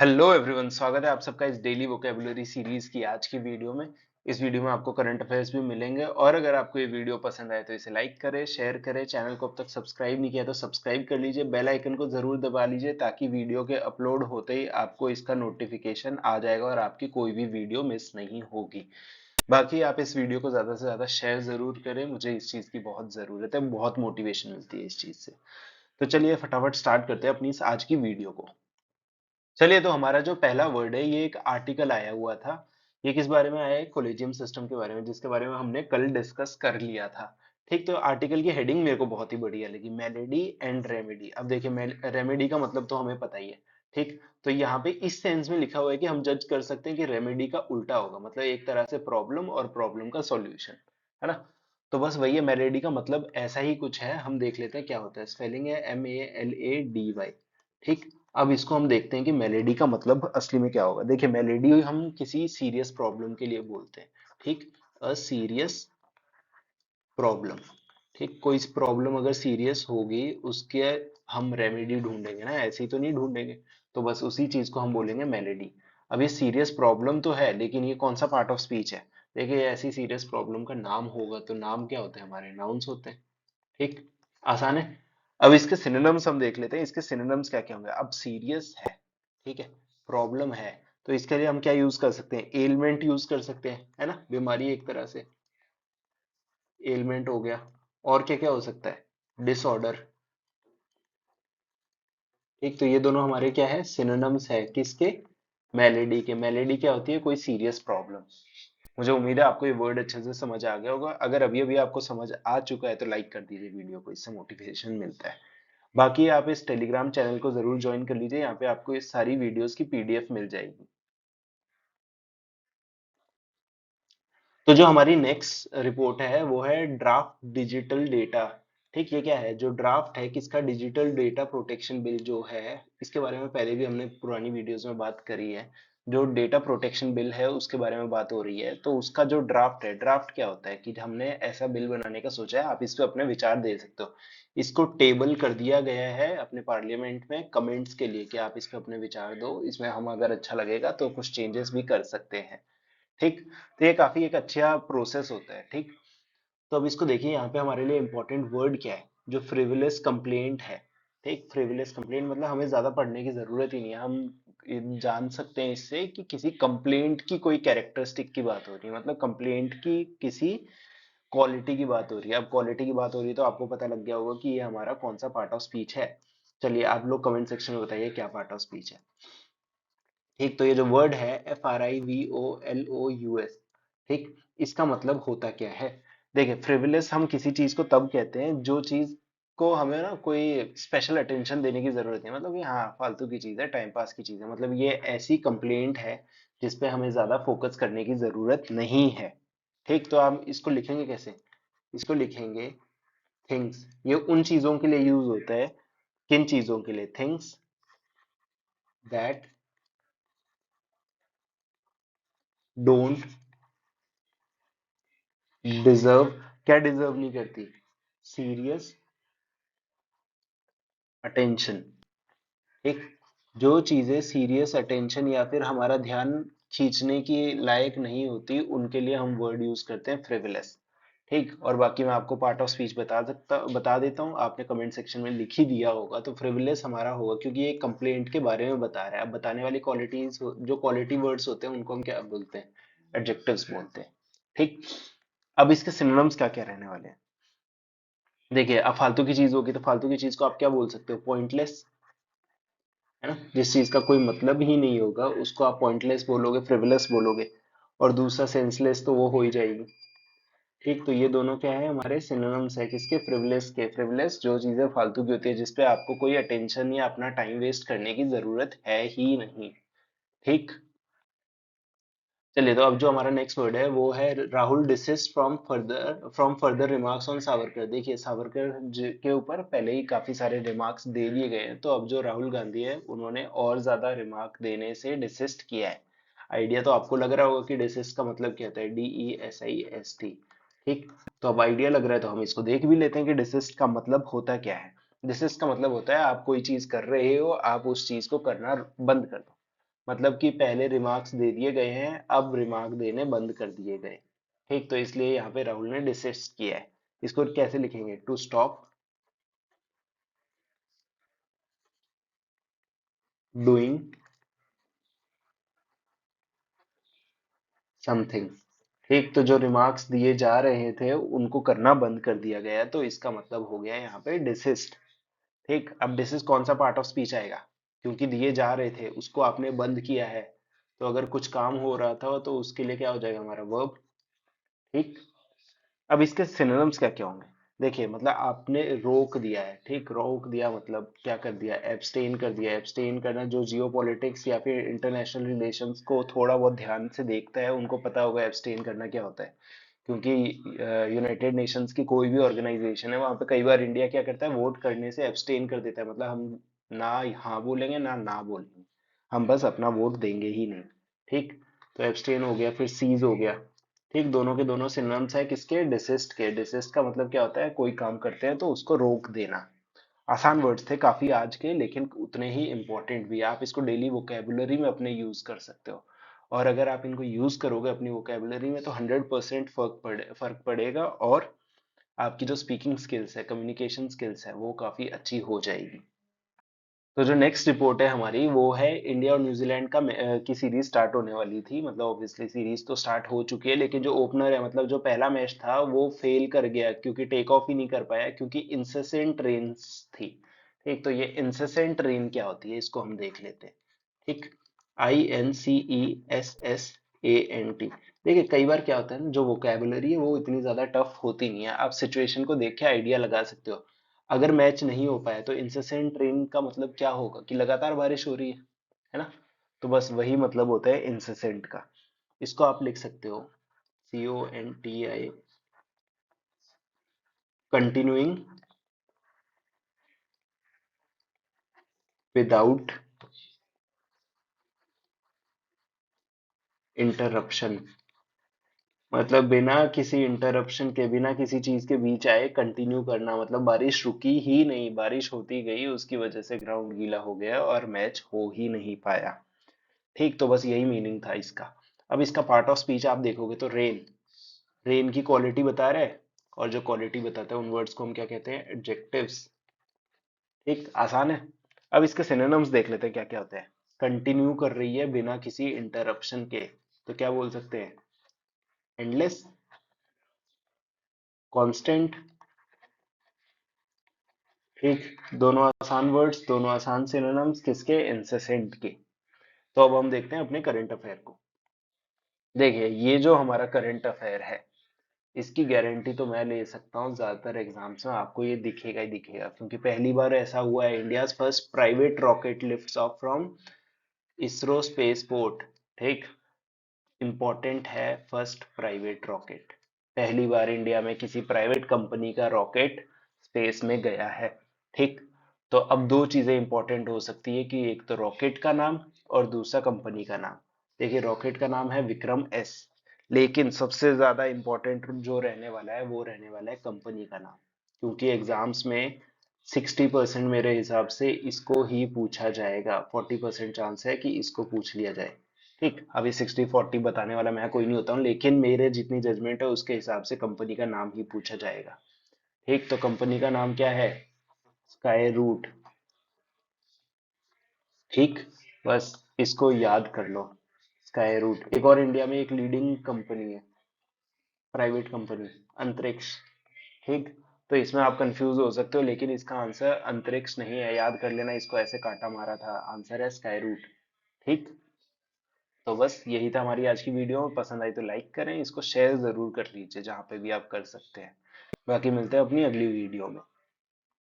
Hello everyone, स्वागत है आप सबका इस डेली वोकेबुलरी सीरीज की आज की वीडियो में। इस वीडियो में आपको करंट अफेयर्स भी मिलेंगे और अगर आपको ये वीडियो पसंद आए तो इसे लाइक करें, शेयर करें। चैनल को अब तक सब्सक्राइब नहीं किया तो सब्सक्राइब कर लीजिए, बेल आइकन को जरूर दबा लीजिए ताकि वीडियो के अपलोड होते ही आपको इसका नोटिफिकेशन आ जाएगा और आपकी कोई भी वीडियो मिस नहीं होगी। बाकी आप इस वीडियो को ज्यादा से ज्यादा शेयर जरूर करें, मुझे इस चीज की बहुत जरूरत है, बहुत मोटिवेशन मिलती है इस चीज से। तो चलिए फटाफट स्टार्ट करते हैं अपनी इस आज की वीडियो को। चलिए, तो हमारा जो पहला वर्ड है ये एक आर्टिकल आया हुआ था। ये किस बारे में आया है? कोलेजियम सिस्टम के बारे में, जिसके बारे में हमने कल डिस्कस कर लिया था। ठीक, तो आर्टिकल की हेडिंग मेरे को बहुत ही बढ़िया लगी, मेलेडी एंड रेमेडी। अब देखिए, रेमेडी का मतलब तो हमें पता ही है। ठीक, तो यहाँ पे इस सेंस में लिखा हुआ है कि हम जज कर सकते हैं कि रेमेडी का उल्टा होगा, मतलब एक तरह से प्रॉब्लम और प्रॉब्लम का सॉल्यूशन, है ना। तो बस वही है, मेलेडी का मतलब ऐसा ही कुछ है। हम देख लेते हैं क्या होता है। स्पेलिंग है MALADY। ठीक, अब इसको हम देखते हैं कि मेलेडी का मतलब असली में क्या होगा। देखिए, मेलेडी हम किसी सीरियस प्रॉब्लम के लिए बोलते हैं। ठीक, अ सीरियस प्रॉब्लम। ठीक, कोई प्रॉब्लम अगर सीरियस होगी उसके हम रेमेडी ढूंढेंगे ना, ऐसे ही तो नहीं ढूंढेंगे। तो बस उसी चीज को हम बोलेंगे मेलेडी। अब ये सीरियस प्रॉब्लम तो है, लेकिन ये कौन सा पार्ट ऑफ स्पीच है? देखिए, ऐसी सीरियस प्रॉब्लम का नाम होगा तो नाम क्या होते हैं? हमारे नाउन्स होते हैं। ठीक, आसान है। अब इसके सिनोनिम्स हम देख लेते हैं, इसके सिनोनिम्स क्या क्या होंगे। अब सीरियस है, ठीक है, प्रॉब्लम है, तो इसके लिए हम क्या यूज कर सकते हैं? एलिमेंट यूज कर सकते हैं, है ना, बीमारी एक तरह से एलिमेंट हो गया। और क्या क्या हो सकता है? डिसऑर्डर। ठीक, तो ये दोनों हमारे क्या है? सिनोनिम्स है किसके? मेलेडी के। मेलेडी क्या होती है? कोई सीरियस प्रॉब्लम। मुझे उम्मीद है आपको ये वर्ड अच्छे से समझ आ गया होगा। अगर अभी अभी आपको समझ आ चुका है तो लाइक कर दीजिए वीडियो को, इससे मोटिवेशन मिलता है। बाकी आप इस टेलीग्राम चैनल को जरूर ज्वाइन कर लीजिए, यहाँ पे आपको इस सारी वीडियोस की पीडीएफ मिल जाएगी। तो जो हमारी नेक्स्ट रिपोर्ट है वो है ड्राफ्ट डिजिटल डेटा। ठीक, ये क्या है? जो ड्राफ्ट है किसका? डिजिटल डेटा प्रोटेक्शन बिल जो है, इसके बारे में पहले भी हमने पुरानी वीडियोस में बात करी है। जो डेटा प्रोटेक्शन बिल है उसके बारे में बात हो रही है। तो उसका जो ड्राफ्ट है, ड्राफ्ट क्या होता है कि हमने ऐसा बिल बनाने का सोचा है, आप इस पे अपने विचार दे सकते हो। इसको टेबल कर दिया गया है अपने पार्लियामेंट में कमेंट्स के लिए कि आप इस पे अपने विचार दो, इसमें हम अगर अच्छा लगेगा तो कुछ चेंजेस भी कर सकते हैं। ठीक, तो ये काफी एक अच्छा प्रोसेस होता है। ठीक, तो अब इसको देखिए, यहाँ पे हमारे लिए इंपॉर्टेंट वर्ड क्या है? जो फ्रिवलेस कंप्लेंट है। ठीक, फ्रिवलेस कंप्लेंट मतलब हमें ज्यादा पढ़ने की जरूरत ही नहीं है, हम जान सकते हैं इससे कि किसी कंप्लेंट की कोई कैरेक्टरिस्टिक की बात हो रही है, मतलब कंप्लेंट की किसी क्वालिटी की बात हो रही है। अब क्वालिटी की बात हो रही है तो आपको पता लग गया होगा कि ये हमारा कौन सा पार्ट ऑफ स्पीच है। चलिए, आप लोग कमेंट सेक्शन में बताइए क्या पार्ट ऑफ स्पीच है। ठीक, तो ये जो वर्ड है FRIVOLOUS, ठीक, इसका मतलब होता क्या है? देखिए, फ्रिवलेस हम किसी चीज को तब कहते हैं जो चीज को हमें ना कोई स्पेशल अटेंशन देने की जरूरत नहीं, मतलब ये हाँ फालतू की चीज है, टाइम पास की चीज है, मतलब ये ऐसी कंप्लेंट है जिसपे हमें ज्यादा फोकस करने की जरूरत नहीं है। ठीक, तो आप इसको लिखेंगे कैसे? इसको लिखेंगे थिंग्स। ये उन चीजों के लिए यूज होता है। किन चीजों के लिए? Things that don't deserve. क्या डिजर्व नहीं करती? Serious attention. एक, जो चीजें सीरियस अटेंशन या फिर हमारा ध्यान खींचने की लायक नहीं होती उनके लिए हम वर्ड यूज करते हैं फ्रिवलेस। ठीक, और बाकी मैं आपको पार्ट ऑफ स्पीच बता देता हूँ, आपने कमेंट सेक्शन में लिख ही दिया होगा। तो फ्रिवलेस हमारा होगा क्योंकि ये कंप्लेंट के बारे में बता रहा है। अब बताने वाली क्वालिटीज, जो क्वालिटी वर्ड्स होते हैं उनको हम क्या बोलते हैं? एडजेक्टिव्स बोलते हैं। ठीक, अब इसके सिनोनिम्स क्या क्या रहने वाले हैं? देखिए, अब फालतू की चीज होगी तो फालतू की चीज को आप क्या बोल सकते हो? पॉइंटलेस, है ना। जिस चीज का कोई मतलब ही नहीं होगा उसको आप पॉइंटलेस बोलोगे, फ्रिवलेस बोलोगे। और दूसरा सेंसलेस, तो वो हो ही जाएगी। ठीक, तो ये दोनों क्या है? हमारे सिनोनिम्स है किसके? फ्रिवलेस के। फ्रिवलेस जो चीजें फालतू की होती है, जिसपे आपको कोई अटेंशन या अपना टाइम वेस्ट करने की जरूरत है ही नहीं। ठीक, चलिए, तो अब जो हमारा नेक्स्ट वर्ड है वो है Rahul desist from further remarks on Savarkar. देखिए, सावरकर के ऊपर पहले ही काफी सारे रिमार्क्स दे दिए गए हैं, तो अब जो राहुल गांधी है उन्होंने और ज्यादा रिमार्क देने से डिसिस्ट किया है। आइडिया तो आपको लग रहा होगा कि डिसिस्ट का मतलब क्या होता है? DESIST। ठीक, तो अब आइडिया लग रहा है तो हम इसको देख भी लेते हैं कि डिसिस्ट का मतलब होता क्या है। डिसिस्ट का मतलब होता है आप कोई चीज कर रहे हो, आप उस चीज को करना बंद कर दो। मतलब कि पहले रिमार्क्स दे दिए गए हैं, अब रिमार्क देने बंद कर दिए गए। ठीक, तो इसलिए यहाँ पे राहुल ने डिसिस्ट किया है। इसको कैसे लिखेंगे? To stop doing something. ठीक, तो जो रिमार्क्स दिए जा रहे थे उनको करना बंद कर दिया गया है, तो इसका मतलब हो गया यहाँ पे डिसिस्ट। ठीक, अब डिसिस्ट कौन सा पार्ट ऑफ स्पीच आएगा? क्योंकि दिए जा रहे थे उसको आपने बंद किया है, तो अगर कुछ काम हो रहा था तो उसके लिए क्या हो जाएगा? हमारा वर्ब। ठीक, अब इसके सिनोनिम्स क्या क्या होंगे? देखिए, मतलब आपने रोक दिया है। ठीक, रोक दिया मतलब क्या कर दिया? एब्सटेन कर दिया। एब्सटेन करना, जो जियो पॉलिटिक्स या फिर इंटरनेशनल रिलेशंस को थोड़ा बहुत ध्यान से देखता है उनको पता होगा एब्सटेन करना क्या होता है। क्योंकि यूनाइटेड नेशंस की कोई भी ऑर्गेनाइजेशन है, वहां पे कई बार इंडिया क्या करता है? वोट करने से एब्सटेन कर देता है, मतलब हम ना हाँ बोलेंगे ना ना बोलेंगे, हम बस अपना वोट देंगे ही नहीं। ठीक, तो एब्सटेन हो गया, फिर सीज हो गया। ठीक, दोनों के दोनों सिनोनिम्स है किसके? डिसिस्ट के। डिसिस्ट का मतलब क्या होता है? कोई काम करते हैं तो उसको रोक देना। आसान वर्ड्स थे काफी आज के, लेकिन उतने ही इंपॉर्टेंट भी। आप इसको डेली वोकेबुलरी में अपने यूज कर सकते हो, और अगर आप इनको यूज करोगे अपनी वोकेबुलरी में तो 100% फर्क पड़ेगा, और आपकी जो स्पीकिंग स्किल्स है, कम्युनिकेशन स्किल्स है, वो काफी अच्छी हो जाएगी। तो जो नेक्स्ट रिपोर्ट है हमारी, वो है इंडिया और न्यूजीलैंड की सीरीज स्टार्ट होने वाली थी। मतलब ऑब्वियसली सीरीज तो स्टार्ट हो चुकी है, लेकिन जो ओपनर है, मतलब जो पहला मैच था, वो फेल कर गया क्योंकि टेक ऑफ ही नहीं कर पाया, क्योंकि इंसेसेंट रेन्स थी। ठीक, तो ये इंसेसेंट रेन क्या होती है, इसको हम देख लेते हैं। ठीक, INCESSANT। देखिए, कई बार क्या होता है ना, जो वोकेबुलरी है वो इतनी ज्यादा टफ होती नहीं है, आप सिचुएशन को देख के आइडिया लगा सकते हो। अगर मैच नहीं हो पाया तो इंसेसेंट रेन का मतलब क्या होगा? कि लगातार बारिश हो रही है ना? तो बस वही मतलब होता है इंसेसेंट का। इसको आप लिख सकते हो CONTI, कंटिन्यूइंग विदाउट इंटरप्शन। मतलब बिना किसी इंटरप्शन के, बिना किसी चीज के बीच आए कंटिन्यू करना, मतलब बारिश रुकी ही नहीं, बारिश होती गई, उसकी वजह से ग्राउंड गीला हो गया और मैच हो ही नहीं पाया। ठीक, तो बस यही मीनिंग था इसका। अब इसका पार्ट ऑफ स्पीच आप देखोगे तो रेन, रेन की क्वालिटी बता रहा है, और जो क्वालिटी बताता है उन वर्ड्स को हम क्या कहते हैं? एडजेक्टिव्स। ठीक, आसान है। अब इसके सिनोनिम्स देख लेते हैं क्या क्या होते हैं। कंटिन्यू कर रही है बिना किसी इंटरप्शन के, तो क्या बोल सकते हैं? Endless, constant. ठीक, दोनों आसान वर्ड्स, दोनों आसान सिनोनिम्स किसके? इंसेसेंट के। तो अब हम देखते हैं अपने करंट अफेयर को। देखिए, ये जो हमारा करंट अफेयर है, इसकी गारंटी तो मैं ले सकता हूँ, ज्यादातर एग्जाम्स में आपको ये दिखेगा ही दिखेगा, क्योंकि पहली बार ऐसा हुआ है, India first private rocket lifts of from ISRO space port. ठीक, इंपॉर्टेंट है, फर्स्ट प्राइवेट रॉकेट। पहली बार इंडिया में किसी प्राइवेट कंपनी का रॉकेट स्पेस में गया है। ठीक, तो अब दो चीजें इंपॉर्टेंट हो सकती है, कि एक तो रॉकेट का नाम और दूसरा कंपनी का नाम। देखिए, रॉकेट का नाम है विक्रम S, लेकिन सबसे ज्यादा इंपॉर्टेंट जो रहने वाला है वो रहने वाला है कंपनी का नाम, क्योंकि एग्जाम्स में 60% मेरे हिसाब से इसको ही पूछा जाएगा, 40% चांस है कि इसको पूछ लिया जाए। ठीक, अभी 60-40 बताने वाला मैं कोई नहीं होता हूँ, लेकिन मेरे जितनी जजमेंट है उसके हिसाब से कंपनी का नाम ही पूछा जाएगा। ठीक, तो कंपनी का नाम क्या है? Skyroot. ठीक, बस इसको याद कर लो, स्काई रूट। एक और इंडिया में एक लीडिंग कंपनी है, प्राइवेट कंपनी, अंतरिक्ष। ठीक, तो इसमें आप कंफ्यूज हो सकते हो, लेकिन इसका आंसर अंतरिक्ष नहीं है, याद कर लेना, इसको ऐसे काटा मारा था, आंसर है स्काई रूट। ठीक, तो बस यही था हमारी आज की वीडियो। पसंद आई तो लाइक करें, इसको शेयर जरूर कर लीजिए जहां पे भी आप कर सकते हैं। बाकी मिलते हैं अपनी अगली वीडियो में।